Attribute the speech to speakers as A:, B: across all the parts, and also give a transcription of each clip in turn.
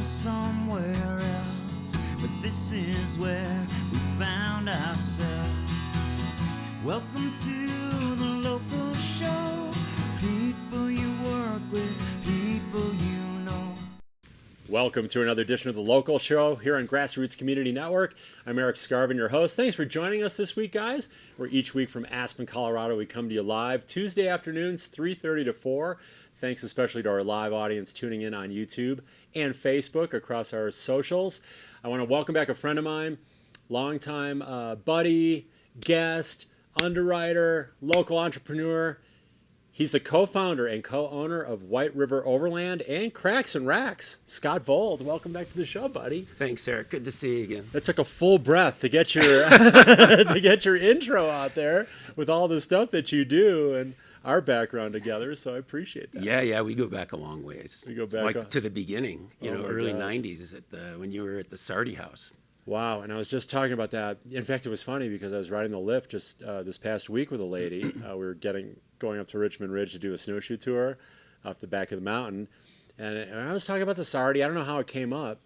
A: somewhere else, but this is where we found ourselves. Welcome to the local show. People you work with, people you know.
B: Welcome to another edition of the Local Show here on GrassRoots Community Network. I'm Erik Skarvan, your host. Thanks for joining us this week, guys. Where each week from Aspen, Colorado, we come to you live Tuesday afternoons, 3:30 to 4. Thanks especially to our live audience tuning in on YouTube and Facebook across our socials. I want to welcome back a friend of mine, longtime buddy, guest, underwriter, local entrepreneur. He's the co-founder and co-owner of White River Overland and Cracks and Racks. Scott Vold, welcome back to the show, buddy.
C: Thanks, Erik. Good to see you again.
B: That took a full breath to get your to get your intro out there with all the stuff that you do and our background together. So I appreciate that.
C: Yeah, we go back a long ways.
B: We go back
C: to the beginning. Early
B: gosh.
C: 90s when you were at the Sardi house.
B: Wow, and I was just talking about that. In fact, it was funny because I was riding the lift just this past week with a lady. We were going up to Richmond Ridge to do a snowshoe tour off the back of the mountain. And I was talking about the Sardi. I don't know how it came up.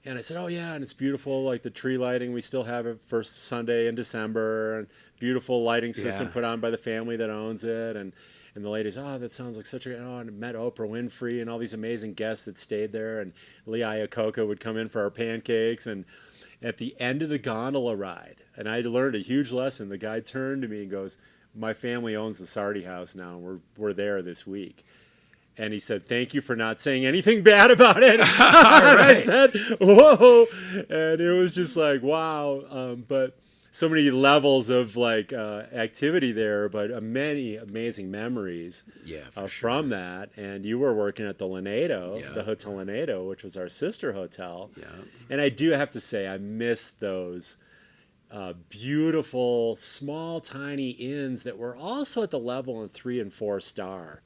B: And I said, oh, yeah, and it's beautiful, like the tree lighting. We still have it first Sunday in December. And beautiful lighting system put on by the family that owns it. And the ladies, oh, that sounds like such a... Oh, and I met Oprah Winfrey and all these amazing guests that stayed there. And Lee Iacocca would come in for our pancakes. And at the end of the gondola ride, and I learned a huge lesson, the guy turned to me and goes, my family owns the Sardi house now, and we're there this week. And he said, thank you for not saying anything bad about it. I said, whoa. And it was just like, wow. But so many levels of like activity there, but many amazing memories from that. And you were working at the Lanedo, the Hotel Lanedo, which was our sister hotel. Yeah. And I do have to say, I miss those beautiful, small, tiny inns that were also at the level of 3 and 4 star.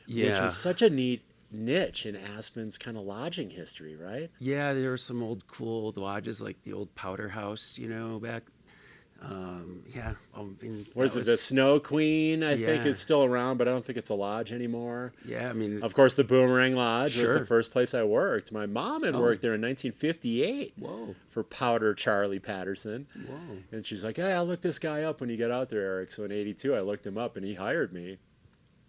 B: Which was such a neat niche in Aspen's kind of lodging history, right?
C: Yeah, there were some cool lodges like the old Powder House, back.
B: Where's it? The Snow Queen, I think, is still around, but I don't think it's a lodge anymore.
C: Yeah, I mean,
B: of course, the Boomerang Lodge was the first place I worked. My mom had worked there in 1958 for Powder Charlie Patterson. Whoa. And she's like, hey, I'll look this guy up when you get out there, Erik. So in 82, I looked him up, and he hired me.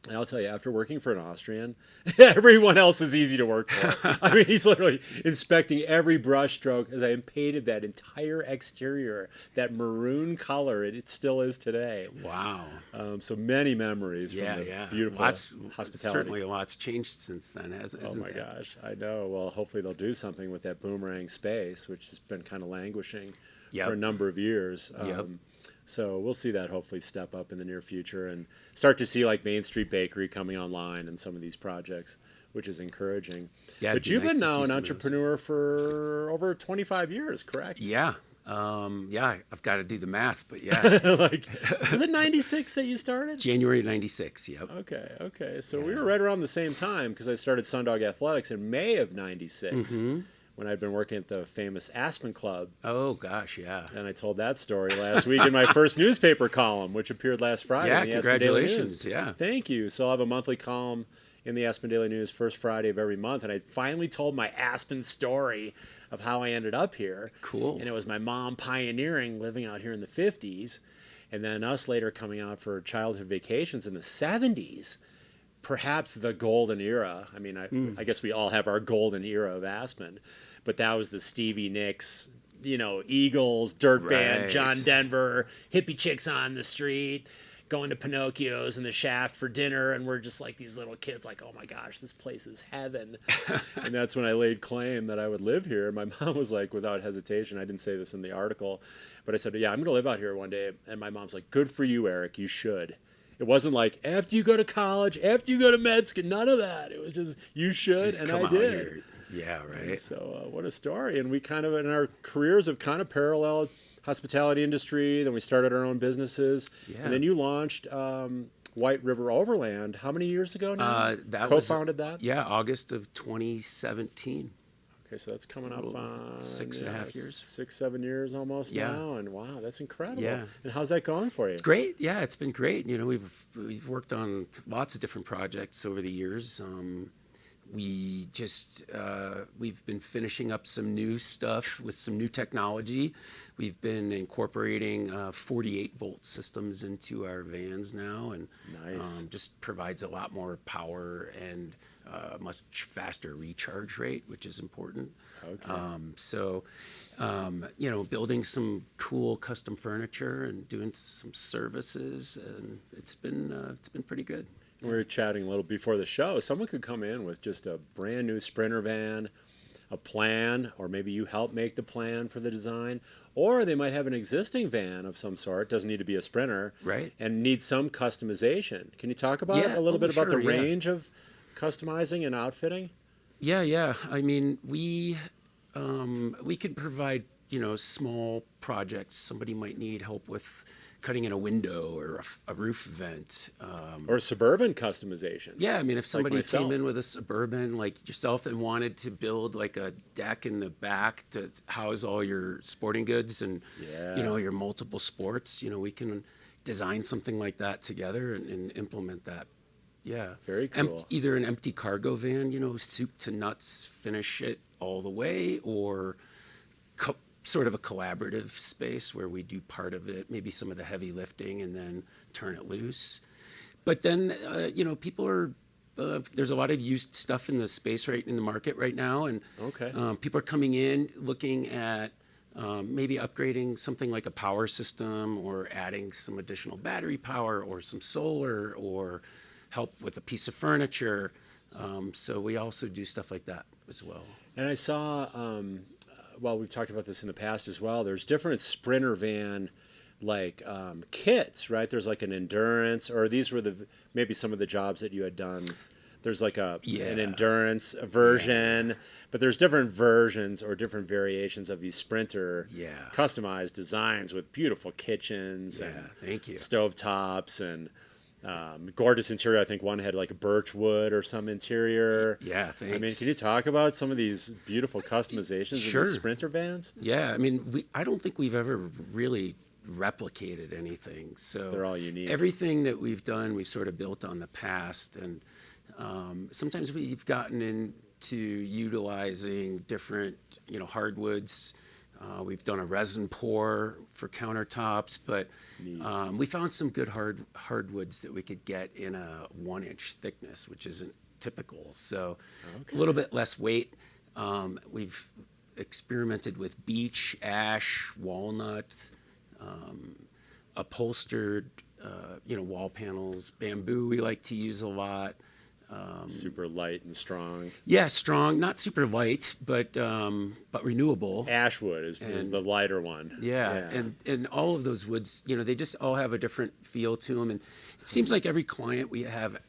B: And I'll tell you, after working for an Austrian, everyone else is easy to work for. I mean, he's literally inspecting every brush stroke as I painted that entire exterior, that maroon color. It still is today.
C: Wow.
B: So many memories from the beautiful hospitality.
C: Certainly a lot's changed since then, hasn't it?
B: Oh, my gosh. I know. Well, hopefully they'll do something with that Boomerang space, which has been kind of languishing for a number of years. So we'll see that hopefully step up in the near future and start to see like Main Street Bakery coming online and some of these projects, which is encouraging. Yeah, but you've been now an entrepreneur for over 25 years, correct?
C: Yeah. I've got to do the math, but yeah.
B: Was it 96 that you started?
C: January 96, yep.
B: Okay. So we were right around the same time because I started Sundog Athletics in May of 96. Mm-hmm. When I'd been working at the famous Aspen Club.
C: Oh, gosh, yeah.
B: And I told that story last week in my first newspaper column, which appeared last Friday in the Aspen Daily News.
C: Yeah,
B: thank you. So I'll have a monthly column in the Aspen Daily News first Friday of every month. And I finally told my Aspen story of how I ended up here.
C: Cool.
B: And it was my mom pioneering, living out here in the 50s, and then us later coming out for childhood vacations in the 70s. Perhaps the golden era. I mean, I guess we all have our golden era of Aspen, but that was the Stevie Nicks, Eagles, Dirt Band, John Denver, hippie chicks on the street, going to Pinocchio's and the Shaft for dinner, and we're just like these little kids like, oh my gosh, this place is heaven. And that's when I laid claim that I would live here. My mom was like, without hesitation, I didn't say this in the article, but I said, yeah, I'm going to live out here one day. And my mom's like, good for you, Erik, you should. It wasn't like, after you go to college, after you go to med school, none of that. It was just, you should, and I did.
C: Here. Yeah, right.
B: And so what a story. And we kind of, in our careers, have kind of paralleled hospitality industry. Then we started our own businesses. Yeah. And then you launched White River Overland. How many years ago now? Co-founded that?
C: Yeah, August of 2017.
B: Okay, so that's coming up on
C: 6.5 years.
B: 6, 7 years almost now. And wow, that's incredible.
C: Yeah.
B: And how's that going for you?
C: Great. Yeah, it's been great. We've worked on lots of different projects over the years. we just we've been finishing up some new stuff with some new technology. We've been incorporating 48-volt systems into our vans now, and
B: Nice.
C: just provides a lot more power and much faster recharge rate, which is important.
B: Okay.
C: Building some cool custom furniture and doing some services, and it's been pretty good.
B: We were chatting a little before the show. Someone could come in with just a brand new Sprinter van, a plan, or maybe you help make the plan for the design, or they might have an existing van of some sort. Doesn't need to be a Sprinter,
C: Right.
B: And need some customization. Can you talk about a little bit about the range of customizing and outfitting?
C: Yeah. I mean, we could provide small projects. Somebody might need help with cutting in a window or a roof vent.
B: Or suburban customization.
C: Yeah, I mean, if somebody
B: myself.
C: came in with a Suburban like yourself and wanted to build like a deck in the back to house all your sporting goods and your multiple sports, we can design something like that together and implement that. Yeah,
B: Very cool.
C: Either an empty cargo van, soup to nuts, finish it all the way, or sort of a collaborative space where we do part of it, maybe some of the heavy lifting, and then turn it loose. But then, people are, there's a lot of used stuff in the space in the market right now. And people are coming in looking at maybe upgrading something like a power system or adding some additional battery power or some solar or help with a piece of furniture. So we also do stuff like that as well.
B: And I saw, we've talked about this in the past as well, there's different Sprinter van kits, right? There's like an endurance, or these were maybe some of the jobs that you had done. There's like an endurance version, but there's different versions or different variations of these Sprinter customized designs with beautiful kitchens and
C: thank you.
B: stovetops and gorgeous interior. I think one had like a birch wood or some interior.
C: Yeah, thanks.
B: I mean, can you talk about some of these beautiful customizations in the Sprinter vans?
C: Yeah, I mean, I don't think we've ever really replicated anything. So
B: they're all unique.
C: Everything that we've done, we've sort of built on the past, and sometimes we've gotten into utilizing different, hardwoods. We've done a resin pour for countertops, but we found some good hardwoods that we could get in a 1-inch thickness, which isn't typical. So a little bit less weight. We've experimented with beech, ash, walnut, upholstered, wall panels, bamboo we like to use a lot.
B: Super light and strong.
C: Yeah, strong, not super light, but renewable.
B: Ashwood is the lighter one.
C: Yeah. And all of those woods, they just all have a different feel to them. And it seems like every client we have,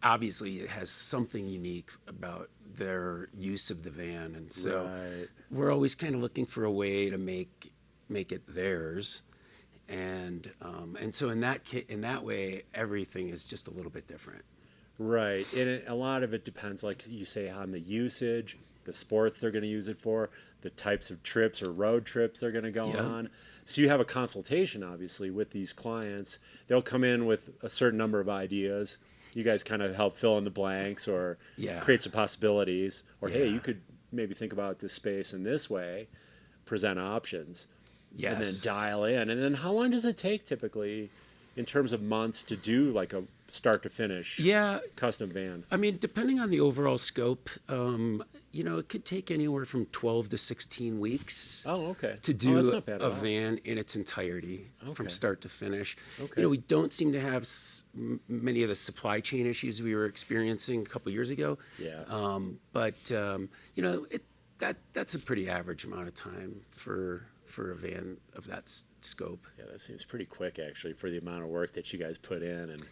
C: obviously, it has something unique about their use of the van. And so we're always kind of looking for a way to make it theirs. And so in that way, everything is just a little bit different.
B: Right, and a lot of it depends, like you say, on the usage, the sports they're going to use it for, the types of trips or road trips they're going to go on. So you have a consultation, obviously, with these clients. They'll come in with a certain number of ideas. You guys kind of help fill in the blanks or create some possibilities. Or, hey, you could maybe think about this space in this way, present options, and then dial in. And then how long does it take typically in terms of months to do like a start to finish custom van?
C: I mean, depending on the overall scope, it could take anywhere from 12 to 16 weeks to do a van in its entirety from start to finish. We don't seem to have many of the supply chain issues we were experiencing a couple years ago. That's a pretty average amount of time for a van of that scope.
B: Yeah, that seems pretty quick, actually, for the amount of work that you guys put in and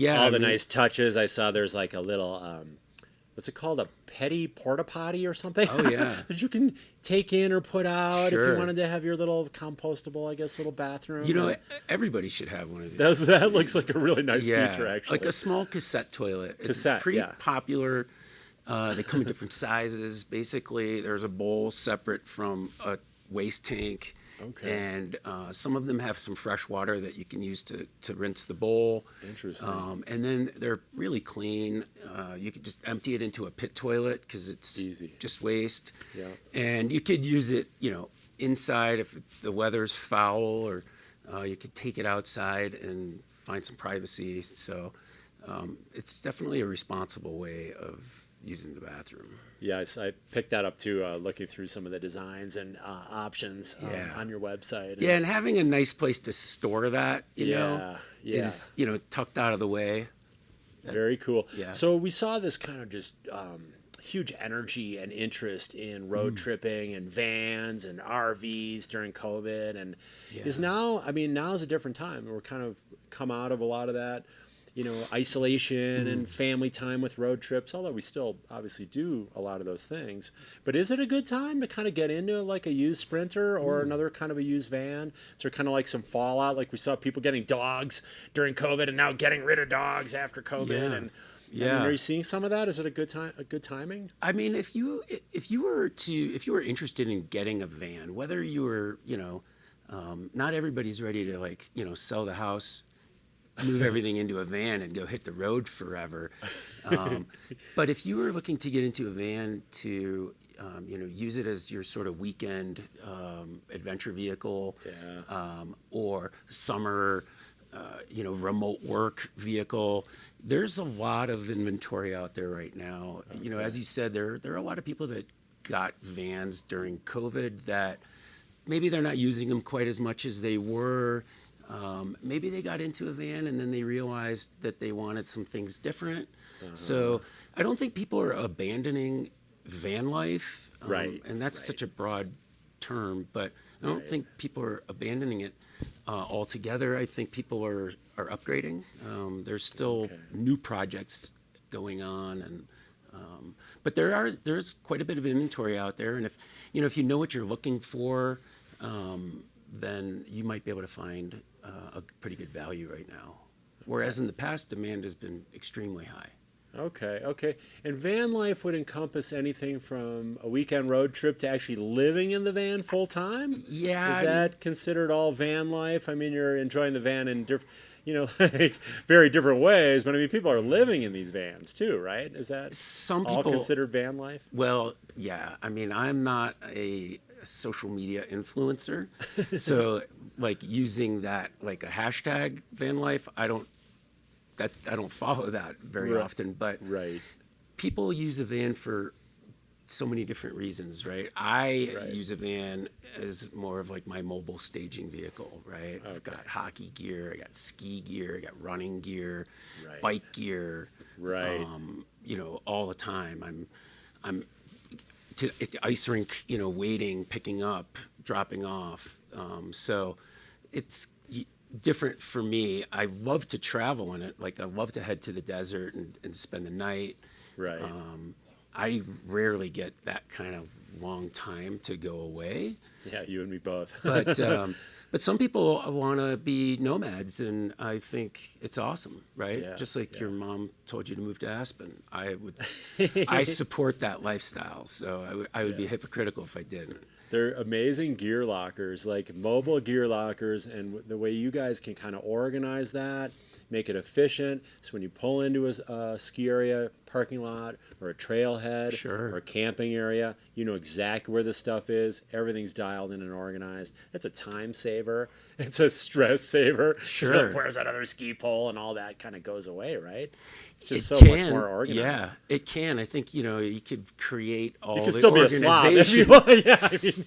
C: all
B: the nice touches. I saw there's like a little, what's it called, a petty porta potty or something?
C: Oh, yeah.
B: That you can take in or put out if you wanted to have your little compostable, I guess, little bathroom.
C: Everybody should have one of these.
B: That looks like a really nice feature, actually.
C: Like a small cassette toilet. It's pretty popular. They come in different sizes. Basically, there's a bowl separate from a waste tank,
B: Okay.
C: And some of them have some fresh water that you can use to rinse the bowl.
B: Interesting.
C: And then they're really clean. You could just empty it into a pit toilet because it's
B: Easy.
C: just waste.
B: Yeah.
C: And you could use it, inside if the weather's foul, or you could take it outside and find some privacy. So it's definitely a responsible way of using the bathroom.
B: Yes, I picked that up too, looking through some of the designs and options on your website.
C: Yeah, and having a nice place to store that,
B: Yeah.
C: is, tucked out of the way.
B: Very cool.
C: Yeah.
B: So we saw this kind of just huge energy and interest in road tripping and vans and RVs during COVID, and is now's a different time. We're kind of come out of a lot of that, isolation and family time with road trips, although we still obviously do a lot of those things. But is it a good time to kind of get into like a used Sprinter or another kind of a used van? Is there kind of like some fallout? Like we saw people getting dogs during COVID and now getting rid of dogs after COVID.
C: Yeah.
B: And
C: Yeah.
B: are you seeing some of that? Is it a good time? A good timing?
C: I mean, if you were interested in getting a van, whether you were, not everybody's ready to sell the house, move everything into a van and go hit the road forever. But if you were looking to get into a van to, use it as your sort of weekend adventure vehicle, or summer, remote work vehicle, there's a lot of inventory out there right now. Okay. As you said, there are a lot of people that got vans during COVID that maybe they're not using them quite as much as they were. Maybe they got into a van and then they realized that they wanted some things different. So I don't think people are abandoning van life.
B: Right.
C: And that's such a broad term, but I don't think people are abandoning it altogether. I think people are upgrading. There's still new projects going on, and but there's quite a bit of inventory out there. And if you know what you're looking for, then you might be able to find a pretty good value right now. Whereas in the past, demand has been extremely high.
B: Okay. And van life would encompass anything from a weekend road trip to actually living in the van full time?
C: Yeah.
B: Is that considered all van life? I mean, you're enjoying the van in very different ways, but I mean, people are living in these vans too, right? Is that all considered van life?
C: Well, yeah. I mean, I'm not a social media influencer, so like using that like a hashtag van life, I don't follow that very often, but people use a van for so many different reasons, right? I use a van as more of like my mobile staging vehicle, right? I've got hockey gear, I got ski gear, I got running gear, bike gear, all the time. I'm at the ice rink, waiting, picking up, dropping off. So it's different for me. I love to travel in it. Like I love to head to the desert and spend the night.
B: Right.
C: I rarely get that kind of long time to go away.
B: Yeah, you and me both.
C: But some people want to be nomads, and I think it's awesome, right?
B: Yeah,
C: Just like your mom told you to move to Aspen. I support that lifestyle, so I would be hypocritical if I didn't.
B: They're amazing gear lockers, like mobile gear lockers, and the way you guys can kind of organize that, make it efficient. So when you pull into a ski area, parking lot, or a trailhead, or a camping area, you know exactly where the stuff is. Everything's dialed in and organized. It's a time saver. It's a stress saver.
C: Sure.
B: So like, where's that other ski pole, and all that kind of goes away, right? It's just so much more organized.
C: Yeah, it can. I think, you could create all the
B: You could still be a slob if you want. Yeah, I mean,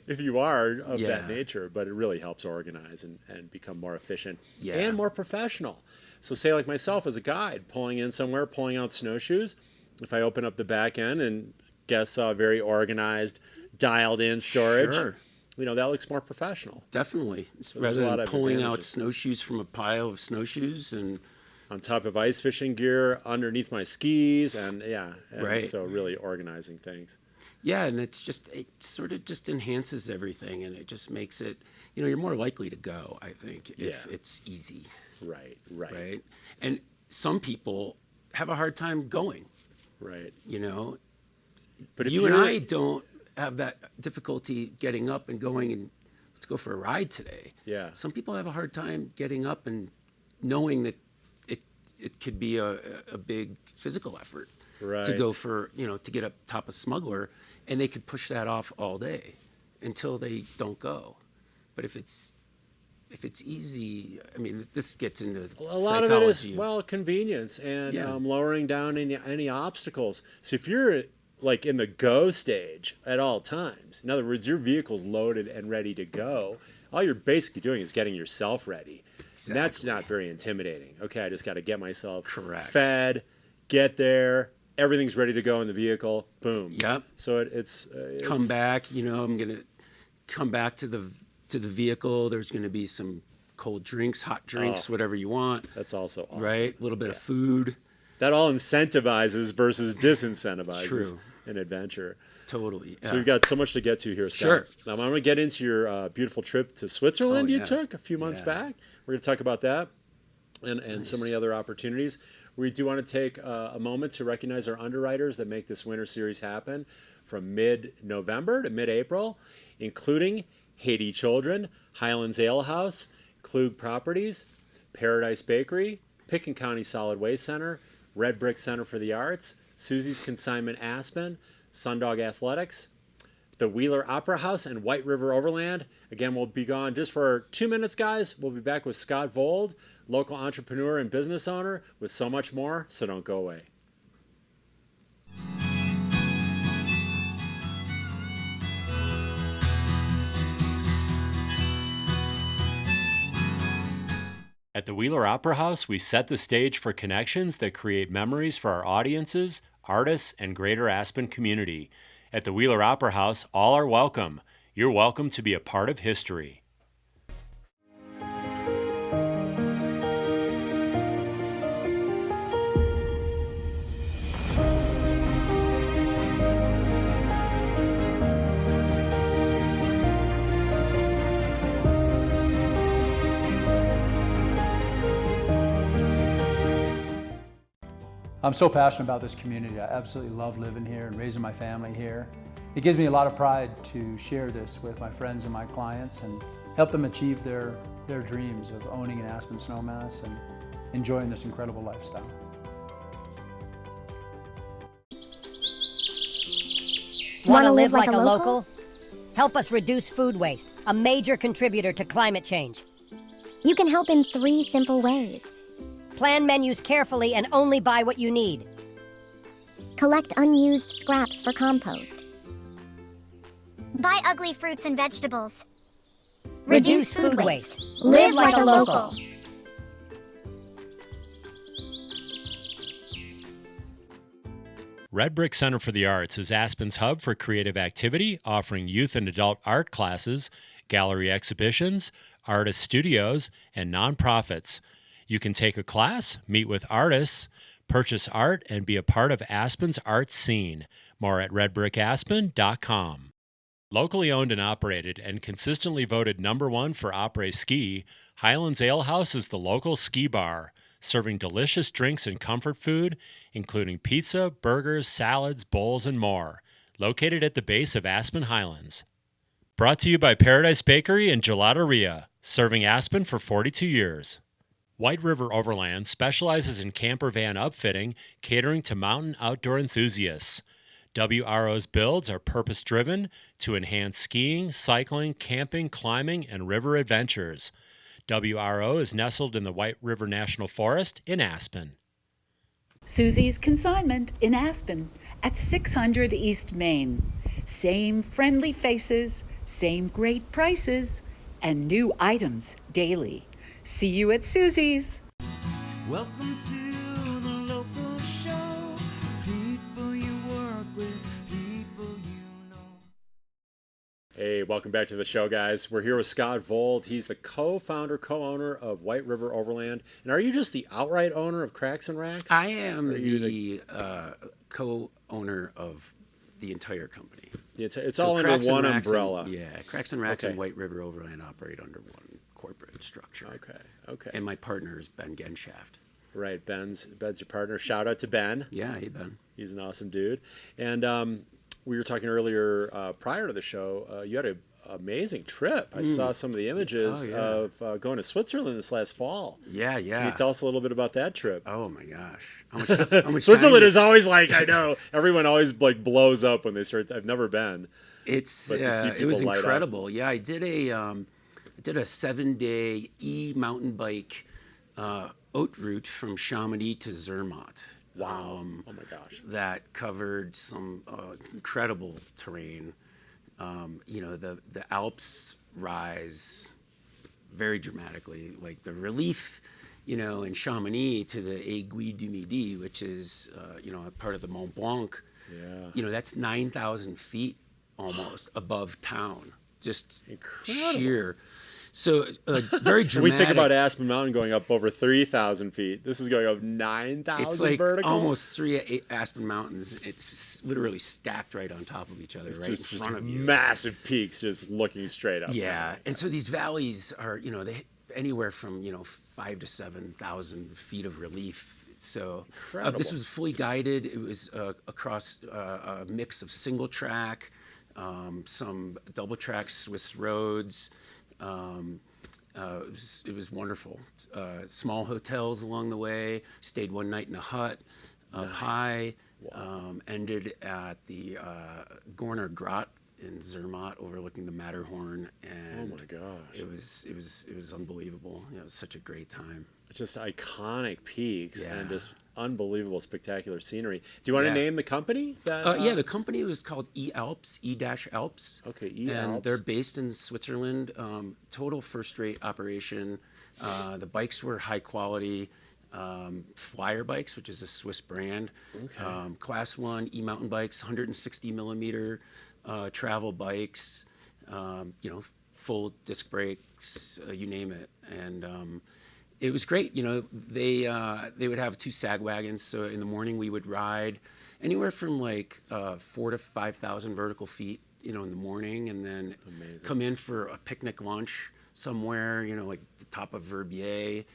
B: if you are of that nature, but it really helps organize and become more efficient and more professional. So say like myself as a guide, pulling in somewhere, pulling out snowshoes, if I open up the back end and guests saw very organized, dialed in storage, that looks more professional.
C: Definitely.
B: So
C: rather than pulling out snowshoes from a pile of snowshoes and
B: on top of ice fishing gear, underneath my skis, and so really organizing things.
C: Yeah, and it sort of just enhances everything, and it just makes it, you're more likely to go, I think, if it's easy.
B: Right.
C: And some people have a hard time going.
B: Right.
C: But you and I don't have that difficulty getting up and going and let's go for a ride today.
B: Yeah.
C: Some people have a hard time getting up and knowing that it could be a big physical effort to go for, to get up top of Smuggler, and they could push that off all day until they don't go. But if it's easy, I mean, this gets into
B: a lot of it is,
C: well,
B: convenience and lowering down any obstacles. So if you're like in the go stage at all times, in other words, your vehicle's loaded and ready to go, all you're basically doing is getting yourself ready. Exactly. And that's not very intimidating. Okay, I just got to get myself fed, get there, everything's ready to go in the vehicle, boom.
C: Yep.
B: So it's
C: come back, I'm going to come back to the vehicle. There's going to be some cold drinks, hot drinks, whatever you want.
B: That's also awesome.
C: Right? A little bit of food.
B: That all incentivizes versus disincentivizes an adventure.
C: Totally.
B: So we've got so much to get to here, Scott.
C: Sure.
B: Now, I'm going to get into your beautiful trip to Switzerland you took a few months back. We're going to talk about that and so many other opportunities. We do want to take a moment to recognize our underwriters that make this winter series happen from mid-November to mid-April, including Haiti Children, Highlands Ale House, Klug Properties, Paradise Bakery, Picken County Solid Waste Center, Red Brick Center for the Arts, Susie's Consignment Aspen, Sundog Athletics, the Wheeler Opera House, and White River Overland. Again, we'll be gone just for 2 minutes, guys. We'll be back with Scott Vold, local entrepreneur and business owner, with so much more, so don't go away. At the Wheeler Opera House, we set the stage for connections that create memories for our audiences, artists, and greater Aspen community. At the Wheeler Opera House, all are welcome. You're welcome to be a part of history.
D: I'm so passionate about this community. I absolutely love living here and raising my family here. It gives me a lot of pride to share this with my friends and my clients and help them achieve their dreams of owning an Aspen snowmass and enjoying this incredible lifestyle.
E: Want to live like a local? Help us reduce food waste, a major contributor to climate change.
F: You can help in 3 simple ways.
E: Plan menus carefully and only buy what you need.
F: Collect unused scraps for compost.
G: Buy ugly fruits and vegetables.
E: Reduce food waste.
F: Live like a local.
B: Red Brick Center for the Arts is Aspen's hub for creative activity, offering youth and adult art classes, gallery exhibitions, artist studios, and nonprofits. You can take a class, meet with artists, purchase art, and be a part of Aspen's art scene. More at redbrickaspen.com. Locally owned and operated and consistently voted #1 for après-ski, Highlands Ale House is the local ski bar, serving delicious drinks and comfort food, including pizza, burgers, salads, bowls, and more. Located at the base of Aspen Highlands. Brought to you by Paradise Bakery and Gelateria, serving Aspen for 42 years. White River Overland specializes in camper van upfitting, catering to mountain outdoor enthusiasts. WRO's builds are purpose-driven to enhance skiing, cycling, camping, climbing, and river adventures. WRO is nestled in the White River National Forest in Aspen.
H: Susie's Consignment in Aspen at 600 East Main. Same friendly faces, same great prices, and new items daily. See you at Susie's.
A: Welcome to the local show. People you work with, people you know.
B: Hey, welcome back to the show, guys. We're here with Scott Vold. He's the co-founder, co-owner of White River Overland. And are you just the outright owner of Cracks and Racks?
C: I am the co-owner of the entire company.
B: It's all under one umbrella.
C: Cracks and Racks and White River Overland operate under one corporate structure.
B: Okay.
C: And my partner is Ben Genshaft.
B: Right, Ben's your partner. Shout out to Ben.
C: Yeah, hey Ben.
B: He's an awesome dude. And we were talking earlier prior to the show. You had amazing trip. I saw some of the images of going to Switzerland this last fall.
C: Yeah.
B: Can you tell us a little bit about that trip?
C: Oh my gosh. How much
B: Switzerland
C: time
B: is always like, I know, everyone always like blows up when they start. I've never been.
C: It's it was incredible. Yeah, I did a 7-day mountain bike haute route from Chamonix to Zermatt.
B: Wow. Oh my gosh.
C: That covered some incredible terrain. The Alps rise very dramatically, like the relief, in Chamonix to the Aiguille du Midi, which is, a part of the Mont Blanc.
B: Yeah.
C: That's 9,000 feet almost above town. Just
B: incredible.
C: Sheer. So very dramatic.
B: We think about Aspen Mountain going up over 3,000 feet. This is going up 9,000
C: It's like
B: vertical.
C: almost 3 Aspen Mountains. It's literally stacked right on top of each other, right in front of you.
B: Massive peaks just looking straight up.
C: Yeah, and so these valleys are, they anywhere from 5,000 to 7,000 feet of relief. So this was fully guided. It was across a mix of single track, some double track Swiss roads. It was wonderful. Small hotels along the way. Stayed one night in a hut up high. Wow. Ended at the Gorner Grot in Zermatt, overlooking the Matterhorn. And
B: oh my gosh!
C: It was unbelievable. It was such a great time.
B: Just iconic peaks and just unbelievable, spectacular scenery. Do you want to name the company?
C: The company was called E-Alps, E-Alps.
B: Okay, E-Alps.
C: And they're based in Switzerland. Total first-rate operation. The bikes were high quality. Flyer bikes, which is a Swiss brand. Okay. Class 1 e-mountain bikes, 160 millimeter travel bikes. Full disc brakes, you name it. And it was great. They would have 2 sag wagons. So in the morning we would ride anywhere from like 4,000 to 5,000 vertical feet, in the morning, and then come in for a picnic lunch somewhere, like the top of Verbier,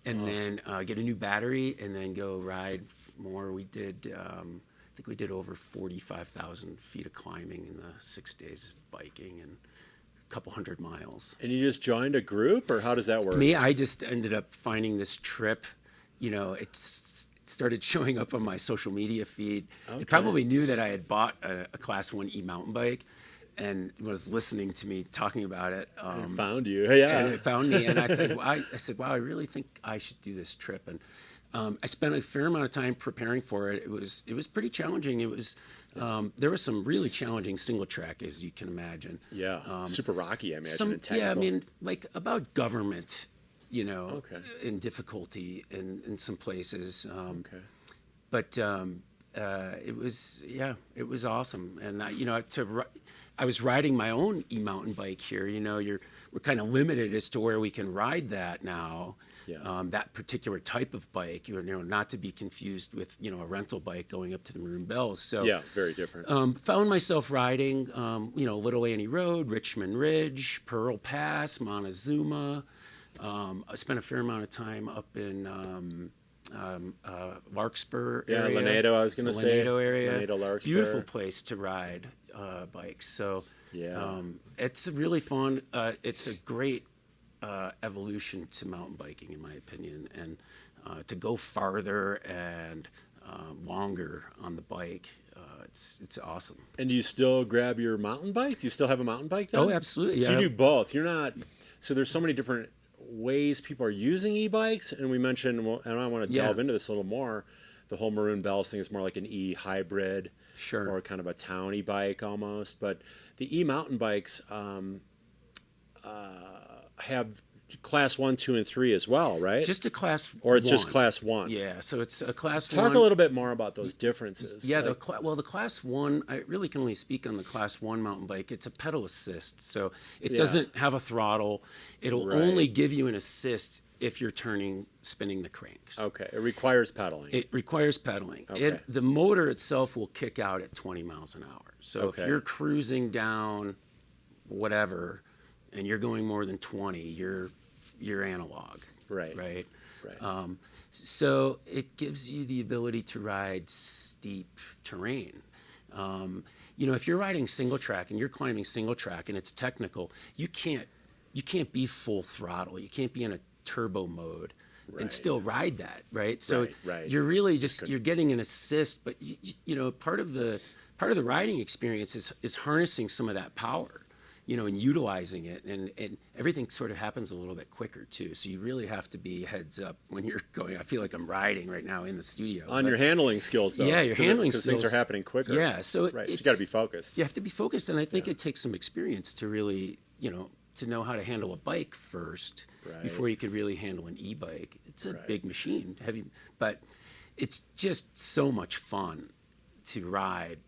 C: and then get a new battery and then go ride more. We did, I think we did over 45,000 feet of climbing in the 6 days biking and couple 100 miles.
B: And you just joined a group, or how does that work?
C: Me, I just ended up finding this trip. It started showing up on my social media feed. Okay. It probably knew that I had bought a Class 1 e-mountain bike and was listening to me talking about it.
B: It found you, yeah.
C: And it found me, and I said, wow, I really think I should do this trip. And I spent a fair amount of time preparing for it. It was pretty challenging. It was there was some really challenging single track, as you can imagine.
B: Yeah, super rocky, I imagine. And technical.
C: Yeah, I mean, like about government, in difficulty in some places. But it was awesome. And I was riding my own e-mountain bike here. We're kind of limited as to where we can ride that now. Yeah. That particular type of bike, not to be confused with, a rental bike going up to the Maroon Bells. So
B: yeah, very different.
C: Found myself riding, Little Annie Road, Richmond Ridge, Pearl Pass, Montezuma. I spent a fair amount of time up in Larkspur area.
B: Yeah, Lanedo, I was going to say.
C: Lanedo area.
B: Lanedo, Larkspur.
C: Beautiful place to ride bikes. So it's really fun. It's a great evolution to mountain biking, in my opinion, and to go farther and longer on the bike. It's awesome.
B: And do you still grab your mountain bike? Do you still have a mountain bike then?
C: Oh, absolutely.
B: So you do both. You're not. So there's so many different ways people are using e-bikes, and we mentioned, and I want to delve into this a little more. The whole Maroon Bells thing is more like an e-hybrid, or kind of a town e-bike almost. But the e-mountain bikes have Class 1, 2, and 3 as well, right?
C: Just a Class 1.
B: Or it's just Class 1.
C: Yeah, so it's a Class 1.
B: Talk a little bit more about those differences.
C: Yeah, the Class 1, I really can only speak on the Class 1 mountain bike. It's a pedal assist, so it doesn't have a throttle. It'll only give you an assist if you're spinning the cranks.
B: Okay, it requires pedaling.
C: It requires pedaling.
B: Okay.
C: The motor itself will kick out at 20 miles an hour. So if you're cruising down whatever and you're going more than 20, you're analog. Right. So it gives you the ability to ride steep terrain. You know, if you're riding single track and you're climbing single track and it's technical, you can't be full throttle. You can't be in a turbo mode and still ride that, right? So you're really you're getting an assist, but you know, part of the riding experience is harnessing some of that power, you know, and utilizing it, and everything sort of happens a little bit quicker too. So you really have to be heads up when you're going. I feel like I'm riding right now in the studio.
B: On your handling skills, though.
C: Yeah, your handling skills.
B: Because things are happening quicker.
C: Yeah, so
B: so you got to be focused.
C: You have to be focused, and I think it takes some experience to really, you know, to know how to handle a bike first before you could really handle an e-bike. It's a big machine, heavy, but it's just so much fun to ride.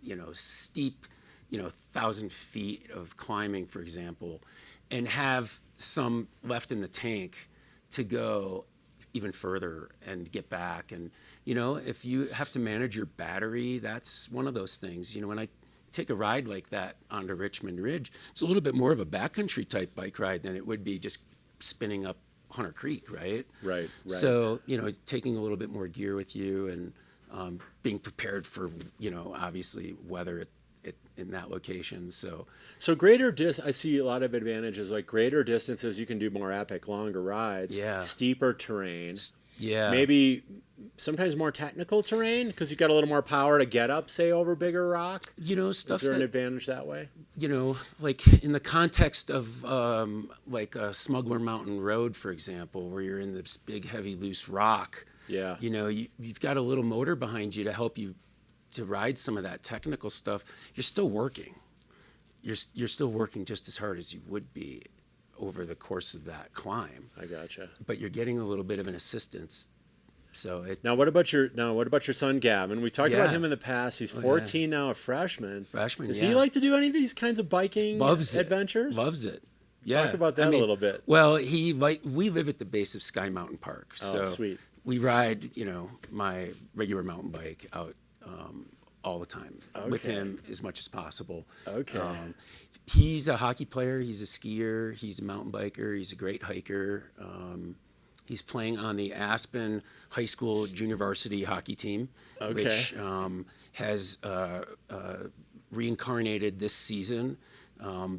C: You know, steep, you know, 1,000 feet of climbing, for example, and have some left in the tank to go even further and get back. And, you know, if you have to manage your battery, that's one of those things. You know, when I take a ride like that onto Richmond Ridge, it's a little bit more of a backcountry type bike ride than it would be just spinning up Hunter Creek, right? Right. So, you know, taking a little bit more gear with you and being prepared for, you know, obviously weather in that location. So
B: greater I see a lot of advantages, like greater distances, you can do more epic, longer rides, steeper terrain, maybe sometimes more technical terrain because you got a little more power to get up, say, over bigger rock.
C: You know, stuff.
B: Is there an advantage that way?
C: You know, like in the context of like a Smuggler Mountain Road, for example, where you're in this big, heavy, loose rock. Yeah. You know, you've got a little motor behind you to help you to ride some of that technical stuff. You're still working. You're still working just as hard as you would be over the course of that climb. I gotcha. But you're getting a little bit of an assistance. So
B: now, what about your son Gavin? We talked about him in the past. He's 14 now, a freshman. Does he like to do any of these kinds of biking adventures?
C: Loves it.
B: Talk about that a little bit.
C: Well, we live at the base of Sky Mountain Park. So
B: sweet.
C: We ride, you know, my regular mountain bike out all the time with him as much as possible. He's a hockey player. He's a skier. He's a mountain biker. He's a great hiker. He's playing on the Aspen High School junior varsity hockey team, which has reincarnated this season.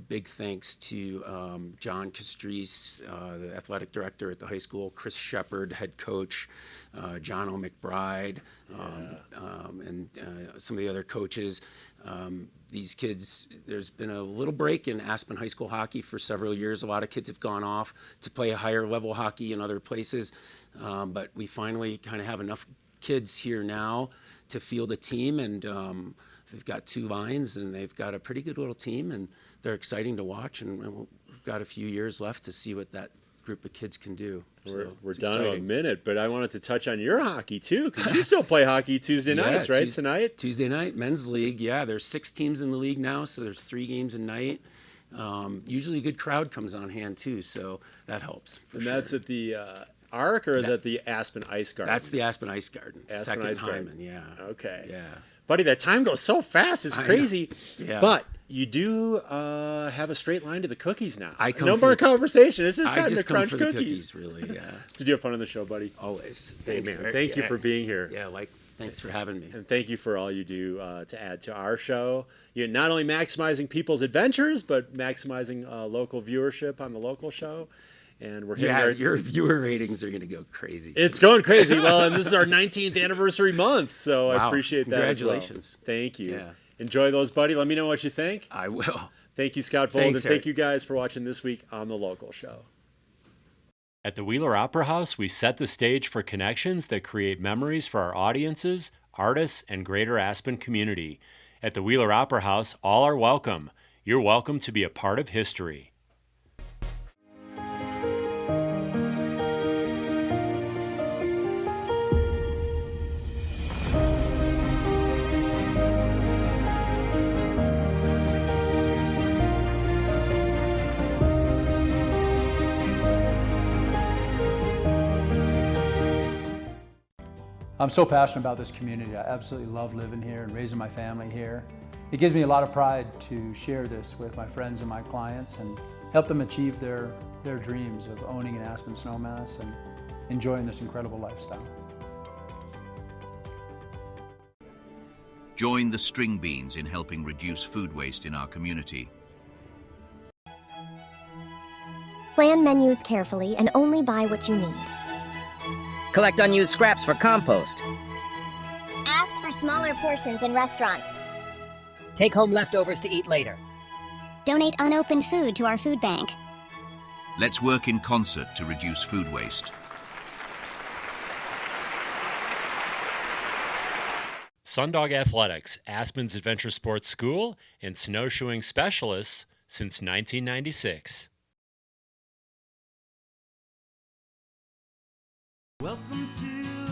C: Big thanks to John Castries, the athletic director at the high school, Chris Shepard, head coach, John O. McBride, and some of the other coaches. These kids, there's been a little break in Aspen High School hockey for several years. A lot of kids have gone off to play higher level hockey in other places, but we finally kind of have enough kids here now to field a team, and they've got 2 lines, and they've got a pretty good little team, and they're exciting to watch, and we've got a few years left to see what that group of kids can do.
B: We're down to a minute, but I wanted to touch on your hockey too, because you still play hockey Tuesday nights, right? Tonight?
C: Tuesday night, men's league. Yeah, there's 6 teams in the league now, so there's 3 games a night. Usually a good crowd comes on hand too, so that helps.
B: That's at the Arc, or is that the Aspen Ice Garden?
C: That's the Aspen Ice Garden.
B: Aspen Ice Garden.
C: Hyman, yeah.
B: Okay.
C: Yeah.
B: Buddy, that time goes so fast. It's crazy.
C: Yeah.
B: But you do have a straight line to the cookies now.
C: No
B: more conversation. It's just time to crunch
C: for
B: cookies.
C: The cookies, really, yeah.
B: Did you have fun on the show, buddy?
C: Always.
B: Thanks, man. Thank you for being here.
C: Yeah, thanks for having me.
B: And thank you for all you do to add to our show. You're not only maximizing people's adventures, but maximizing local viewership on the local show. And we're
C: your viewer ratings are going to go crazy.
B: It's going crazy. Well, and this is our 19th anniversary month, so I appreciate that.
C: Congratulations.
B: As well. Thank you.
C: Yeah.
B: Enjoy those, buddy. Let me know what you think.
C: I will.
B: Thank you, Scott Vold, and
C: Thanks,
B: thank
C: Erik.
B: you guys for watching this week on The Local Show. At the Wheeler Opera House, we set the stage for connections that create memories for our audiences, artists, and greater Aspen community. At the Wheeler Opera House, all are welcome. You're welcome to be a part of history.
D: I'm so passionate about this community. I absolutely love living here and raising my family here. It gives me a lot of pride to share this with my friends and my clients and help them achieve their dreams of owning an Aspen snowmass and enjoying this incredible lifestyle.
I: Join the string beans in helping reduce food waste in our community.
F: Plan menus carefully and only buy what you need.
J: Collect unused scraps for compost.
G: Ask for smaller portions in restaurants.
E: Take home leftovers to eat later.
G: Donate unopened food to our food bank.
I: Let's work in concert to reduce food waste.
B: Sundog Athletics, Aspen's adventure sports school and snowshoeing specialists since 1996.
A: Welcome to